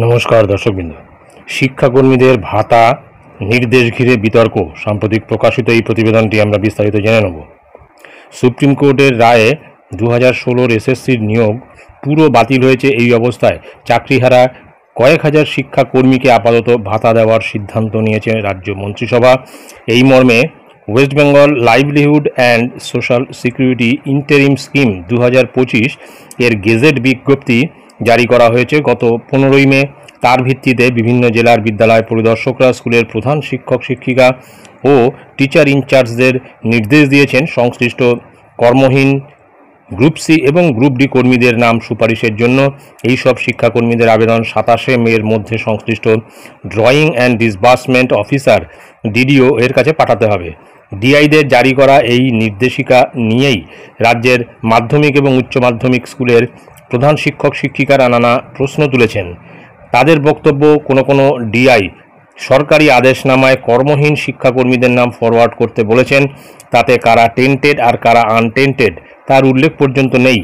নমস্কার দর্শকবৃন্দ। শিক্ষাকর্মীদের ভাতা নির্দেশ ঘিরে বিতর্ক। সাম্প্রতিক প্রকাশিত এই প্রতিবেদনটি আমরা বিস্তারিত জেনে নেব। সুপ্রিম কোর্টের রায়ে 2016 এসএসসির নিয়োগ পুরো বাতিল হয়েছে। এই অবস্থায় চাকরিহারা কয়েক হাজার শিক্ষাকর্মীকে আপাতত ভাতা দেওয়ার সিদ্ধান্ত নিয়েছে রাজ্য মন্ত্রিসভা। এই মর্মে West Bengal livelihood and social security interim scheme 2025 এর গেজেট বিজ্ঞপ্তি জারি করা হয়েছে গত 15ই মে। তার ভিত্তিতে বিভিন্ন জেলার বিদ্যালয় পরিদর্শকরা স্কুলের প্রধান শিক্ষক শিক্ষিকা ও টিচার ইনচার্জদের নির্দেশ দিয়েছেন সংশ্লিষ্ট কর্মহীন গ্রুপ সি এবং গ্রুপ ডি কর্মীদের নাম সুপারিশের জন্য। এই সব শিক্ষাকর্মীদের আবেদন 27শে মের মধ্যে সংশ্লিষ্ট drawing and disbursement officer DDO এর কাছে পাঠাতে হবে। ডিআইদের জারি করা এই নির্দেশিকা নিয়েই রাজ্যের মাধ্যমিক এবং উচ্চ মাধ্যমিক স্কুলের প্রধান শিক্ষক শিক্ষিকারা নানা প্রশ্ন তুলেছেন। তাদের বক্তব্য, কোনো ডিআই সরকারি আদেশনামায় কর্মহীন শিক্ষাকর্মীদের নাম ফরওয়ার্ড করতে বলেছেন, তাতে কারা টেন্টেড আর কারা আনটেন্টেড তার উল্লেখ পর্যন্ত নেই।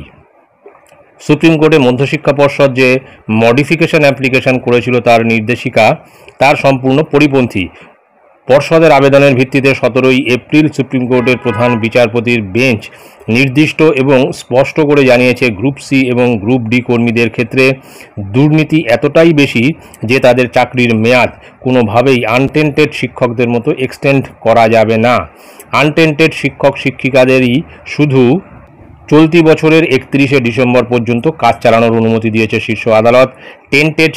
সুপ্রিম কোর্টে মধ্যশিক্ষা পর্ষদ যে মডিফিকেশন অ্যাপ্লিকেশন করেছিল তার নির্দেশিকা তার সম্পূর্ণ পরিপন্থী। পর্ষদের আবেদনের ভিত্তিতে 17ই এপ্রিল সুপ্রিম কোর্টের প্রধান বিচারপতির বেঞ্চ নির্দিষ্ট এবং স্পষ্ট করে জানিয়েছে, গ্রুপ সি এবং গ্রুপ ডি কর্মীদের ক্ষেত্রে দুর্নীতি এতটাই বেশি যে তাদের চাকরির মেয়াদ কোনোভাবেই আনটেন্টেড শিক্ষকদের মতো এক্সটেন্ড করা যাবে না। আনটেন্টেড শিক্ষক শিক্ষিকাদেরই শুধু চলতি বছরের 31শে ডিসেম্বর পর্যন্ত কাজ চালানোর অনুমতি দিয়েছে শীর্ষ আদালত। টেন্টেড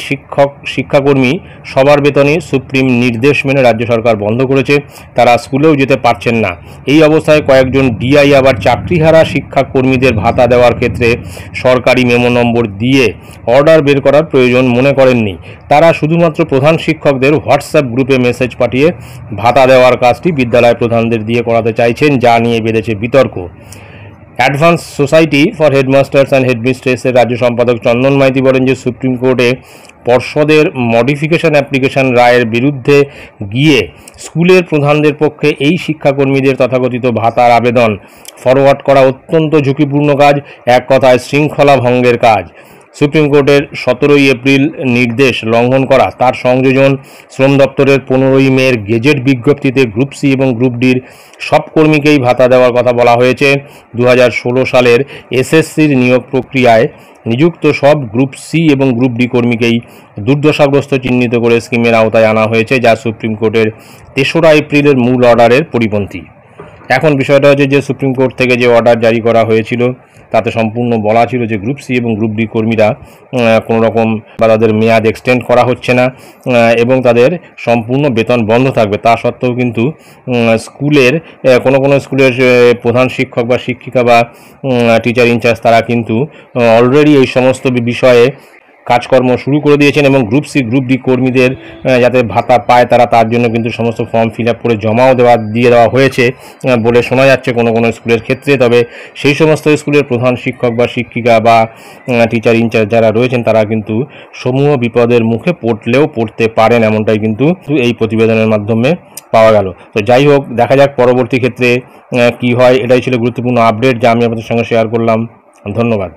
শিক্ষাকর্মী সবার বেতনই সুপ্রিম নির্দেশ মেনে রাজ্য সরকার বন্ধ করেছে, তারা স্কুলেও যেতে পারছেন না। এই অবস্থায় কয়েকজন ডিআই আবার চাকরিহারা শিক্ষাকর্মীদের ভাতা দেওয়ার ক্ষেত্রে সরকারি মেমো নম্বর দিয়ে অর্ডার বের করার প্রয়োজন মনে করেননি। তারা শুধুমাত্র প্রধান শিক্ষকদের হোয়াটসঅ্যাপ গ্রুপে মেসেজ পাঠিয়ে ভাতা দেওয়ার কাজটি বিদ্যালয় প্রধানদের দিয়ে করাতে চাইছেন, যা নিয়ে বেঁধেছে বিতর্ক। Advance society for headmasters and হেডমিস্ট্রেসের রাজ্য সম্পাদক চন্দন মাইতি বলেন যে সুপ্রিম কোর্টে পর্ষদের মডিফিকেশন অ্যাপ্লিকেশন রায়ের বিরুদ্ধে গিয়ে স্কুলের প্রধানদের পক্ষে এই শিক্ষাকর্মীদের তথাকথিত ভাতার আবেদন ফরওয়ার্ড করা অত্যন্ত ঝুঁকিপূর্ণ কাজ, এক কথায় শৃঙ্খলা ভঙ্গের কাজ। সুপ্রিম কোর্টের 17ই এপ্রিল নির্দেশ লঙ্ঘন করা, তার সংযোজন শ্রম দপ্তরের 15ই মের গেজেট বিজ্ঞপ্তিতে গ্রুপ সি এবং গ্রুপ ডির সব কর্মীকেই ভাতা দেওয়ার কথা বলা হয়েছে। 2016 সালের এসএসসির নিয়োগ প্রক্রিয়ায় নিযুক্ত সব গ্রুপ সি এবং গ্রুপ ডি কর্মীকেই দুর্দশাগ্রস্ত চিহ্নিত করে স্কিমের আওতায় আনা হয়েছে, যা সুপ্রিম কোর্টের 3রা এপ্রিলের মূল অর্ডারের পরিপন্থী। এখন বিষয়টা হচ্ছে যে সুপ্রিম কোর্ট থেকে যে অর্ডার জারি করা হয়েছিল তাতে সম্পূর্ণ বলা ছিল যে গ্রুপ সি এবং গ্রুপ ডি কর্মীরা কোনো রকম বা তাদের মেয়াদ এক্সটেন্ড করা হচ্ছে না এবং তাদের সম্পূর্ণ বেতন বন্ধ থাকবে। তা সত্ত্বেও কিন্তু স্কুলের কোনো স্কুলের প্রধান শিক্ষক বা শিক্ষিকা বা টিচার ইনচার্জ তারা কিন্তু অলরেডি এই সমস্ত বিষয়ে কাজকর্ম শুরু করে দিয়েছেন এবং গ্রুপ সি গ্রুপ ডি কর্মীদের যাতে ভাতা পায় তারা তার জন্য কিন্তু সমস্ত ফর্ম ফিল আপ করে জমাও দিয়ে দেওয়া হয়েছে বলে শোনা যাচ্ছে কোনো স্কুলের ক্ষেত্রে। তবে সেই সমস্ত স্কুলের প্রধান শিক্ষক বা শিক্ষিকা বা টিচার ইনচার্জ যারা রয়েছেন তারা কিন্তু সমূহ বিপদের মুখে পড়তে পারেন, এমনটাই কিন্তু এই প্রতিবেদনের মাধ্যমে পাওয়া গেল। তো যাই হোক, দেখা যাক পরবর্তী ক্ষেত্রে কি হয়। এটাই ছিল গুরুত্বপূর্ণ আপডেট যা আমি আপনাদের সঙ্গে শেয়ার করলাম। ধন্যবাদ।